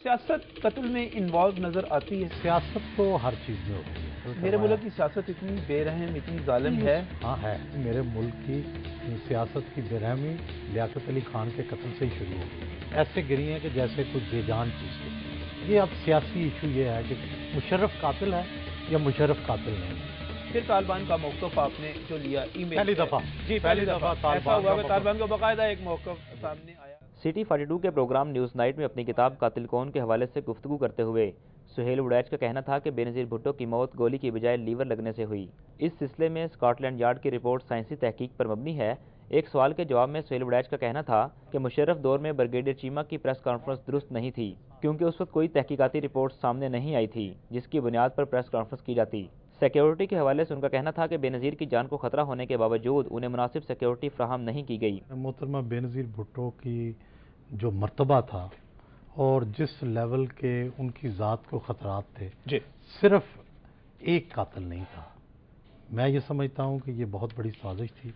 سیاست قتل میں انوالو نظر آتی ہے؟ سیاست تو ہر چیز میں ہوتی ہے. میرے ملک کی سیاست اتنی بے رحم، اتنی ظالم ہے. ہاں ہے. میرے ملک کی سیاست کی بے رحمی لیاقت علی خان کے قتل سے ہی شروع ہوئی. ایسے گری ہیں کہ جیسے کوئی بے جان چیز تھی. یہ اب سیاسی ایشو یہ ہے کہ مشرف قاتل ہے یا مشرف قاتل نہیں ہے. پھر طالبان کا موقف آپ نے جو لیا ای میل پہلی دفعہ ایسا ہوا کہ طالبان کا باقاعدہ ایک موقف سامنے آیا. سٹی 42 کے پروگرام نیوز نائٹ میں اپنی کتاب قاتل کون کے حوالے سے گفتگو کرتے ہوئے سہیل وڑیچ کا کہنا تھا کہ بے نظیر بھٹو کی موت گولی کی بجائے لیور لگنے سے ہوئی. اس سلسلے میں اسکاٹ لینڈ یارڈ کی رپورٹ سائنسی تحقیق پر مبنی ہے. ایک سوال کے جواب میں سہیل وڑیچ کا کہنا تھا کہ مشرف دور میں بریگیڈیئر چیمہ کی پریس کانفرنس درست نہیں تھی کیونکہ اس وقت کوئی تحقیقاتی رپورٹ سامنے نہیں آئی تھی جس کی بنیاد پر پریس کانفرنس کی جاتی. سیکیورٹی کے حوالے سے ان کا کہنا تھا کہ بے نظیر کی جان کو خطرہ ہونے کے باوجود انہیں مناسب سیکیورٹی فراہم نہیں کی گئی. محترمہ بے نظیر بھٹو کی جو مرتبہ تھا اور جس لیول کے ان کی ذات کو خطرات تھے، صرف ایک قاتل نہیں تھا. میں یہ سمجھتا ہوں کہ یہ بہت بڑی سازش تھی.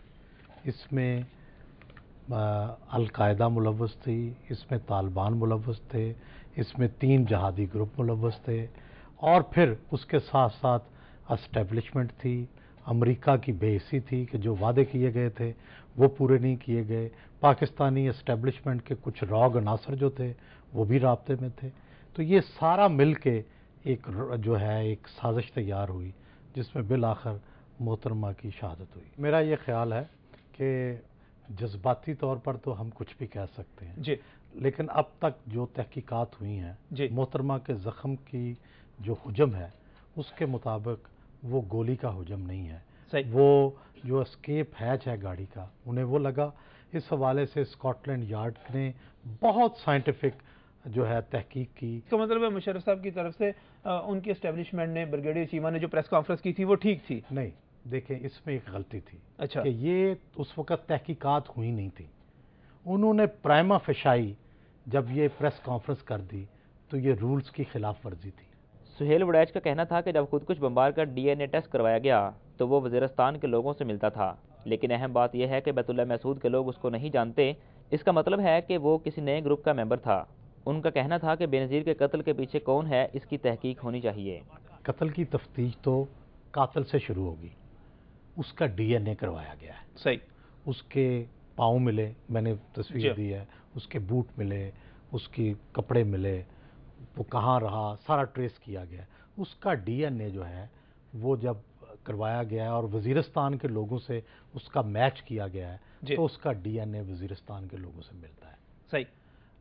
اس میں القاعدہ ملوث تھی، اس میں طالبان ملوث تھے، اس میں 3 جہادی گروپ ملوث تھے، اور پھر اس کے ساتھ ساتھ اسٹیبلشمنٹ تھی. امریکہ کی بے حسی تھی کہ جو وعدے کیے گئے تھے وہ پورے نہیں کیے گئے. پاکستانی اسٹیبلشمنٹ کے کچھ راگ عناصر جو تھے وہ بھی رابطے میں تھے. تو یہ سارا مل کے ایک جو ہے ایک سازش تیار ہوئی جس میں بالآخر محترمہ کی شہادت ہوئی. میرا یہ خیال ہے کہ جذباتی طور پر تو ہم کچھ بھی کہہ سکتے ہیں، لیکن اب تک جو تحقیقات ہوئی ہیں محترمہ کے زخم کی جو حجم ہے اس کے مطابق وہ گولی کا حجم نہیں ہے. وہ جو اسکیپ ہیچ ہے گاڑی کا انہیں وہ لگا. اس حوالے سے اسکاٹ لینڈ یارڈ نے بہت سائنٹیفک جو ہے تحقیق کی. اس کا مطلب ہے مشرف صاحب کی طرف سے ان کی اسٹیبلشمنٹ نے، بریگیڈیئر چیمہ نے جو پریس کانفرنس کی تھی وہ ٹھیک تھی؟ نہیں، دیکھیں اس میں ایک غلطی تھی. اچھا. کہ یہ اس وقت تحقیقات ہوئی نہیں تھی. انہوں نے پرائما فشائی جب یہ پریس کانفرنس کر دی تو یہ رولز کی خلاف ورزی تھی. سہیل وڑیچ کا کہنا تھا کہ جب خود کش بمبار کا ڈی این اے ٹیسٹ کروایا گیا تو وہ وزیرستان کے لوگوں سے ملتا تھا، لیکن اہم بات یہ ہے کہ بیت اللہ محسود کے لوگ اس کو نہیں جانتے. اس کا مطلب ہے کہ وہ کسی نئے گروپ کا ممبر تھا. ان کا کہنا تھا کہ بے نظیر کے قتل کے پیچھے کون ہے اس کی تحقیق ہونی چاہیے. قتل کی تفتیش تو قاتل سے شروع ہوگی. اس کا ڈی این اے کروایا گیا ہے. صحیح. اس کے پاؤں ملے، میں نے تصویر دی ہے، اس کے بوٹ ملے، اس کے کپڑے ملے، وہ کہاں رہا سارا ٹریس کیا گیا. اس کا ڈی این اے جو ہے وہ جب کروایا گیا ہے اور وزیرستان کے لوگوں سے اس کا میچ کیا گیا ہے تو اس کا ڈی این اے وزیرستان کے لوگوں سے ملتا ہے. صحیح.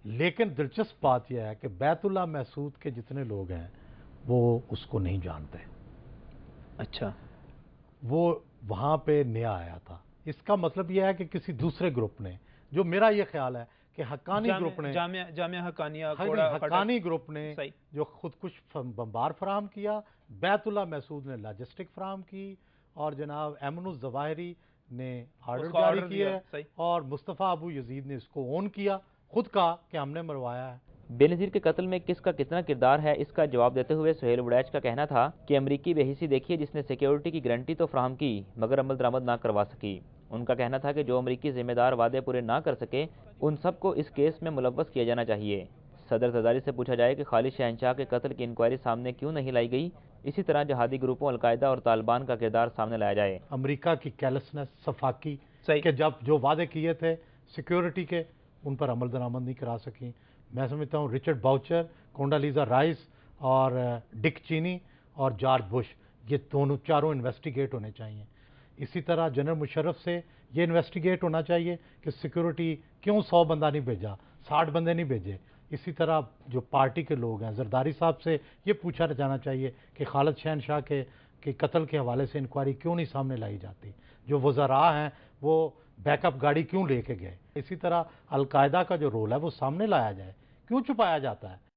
لیکن دلچسپ بات یہ ہے کہ بیت اللہ محسود کے جتنے لوگ ہیں وہ اس کو نہیں جانتے. اچھا. وہ وہاں پہ نیا آیا تھا. اس کا مطلب یہ ہے کہ کسی دوسرے گروپ نے، جو میرا یہ خیال ہے کہ حقانی گروپ نے، جامعہ حقانی گروپ نے جو خودکش بمبار فراہم کیا، بیت اللہ محسود نے لاجسٹک فراہم کی، اور جناب ایمن الظواہری نے آرڈر جاری کیا، اور مصطفیٰ ابو یزید نے اس کو اون کیا، خود کہا کہ ہم نے مروایا ہے. بے نظیر کے قتل میں کس کا کتنا کردار ہے اس کا جواب دیتے ہوئے سہیل وڑیچ کا کہنا تھا کہ امریکی بے حسی دیکھیے جس نے سیکیورٹی کی گارنٹی تو فراہم کی مگر عمل درآمد نہ کروا سکی. ان کا کہنا تھا کہ جو امریکی ذمہ دار وعدے پورے نہ کر سکے ان سب کو اس کیس میں ملوث کیا جانا چاہیے. صدر زرداری سے پوچھا جائے کہ خالد شہنشاہ کے قتل کی انکوائری سامنے کیوں نہیں لائی گئی، اسی طرح جہادی گروپوں القاعدہ اور طالبان کا کردار سامنے لایا جائے. امریکہ کی کیلسنس، صفاقی کہ جب جو وعدے کیے تھے سیکیورٹی کے ان پر عمل درآمد نہیں کرا سکیں. میں سمجھتا ہوں رچرڈ باؤچر، کونڈالیزا رائس اور ڈک چینی اور جارج بش، یہ دونوں چاروں انویسٹیگیٹ ہونے چاہیے. اسی طرح جنرل مشرف سے یہ انویسٹیگیٹ ہونا چاہیے کہ سیکیورٹی کیوں 100 بندہ نہیں بھیجا، 60 بندے نہیں بھیجے. اسی طرح جو پارٹی کے لوگ ہیں زرداری صاحب سے یہ پوچھا جانا چاہیے کہ خالد شہنشاہ کے قتل کے حوالے سے انکوائری کیوں نہیں سامنے لائی جاتی. جو وزراء ہیں وہ بیک اپ گاڑی کیوں لے کے گئے. اسی طرح القاعدہ کا جو رول ہے وہ سامنے لایا جائے، کیوں چھپایا جاتا ہے.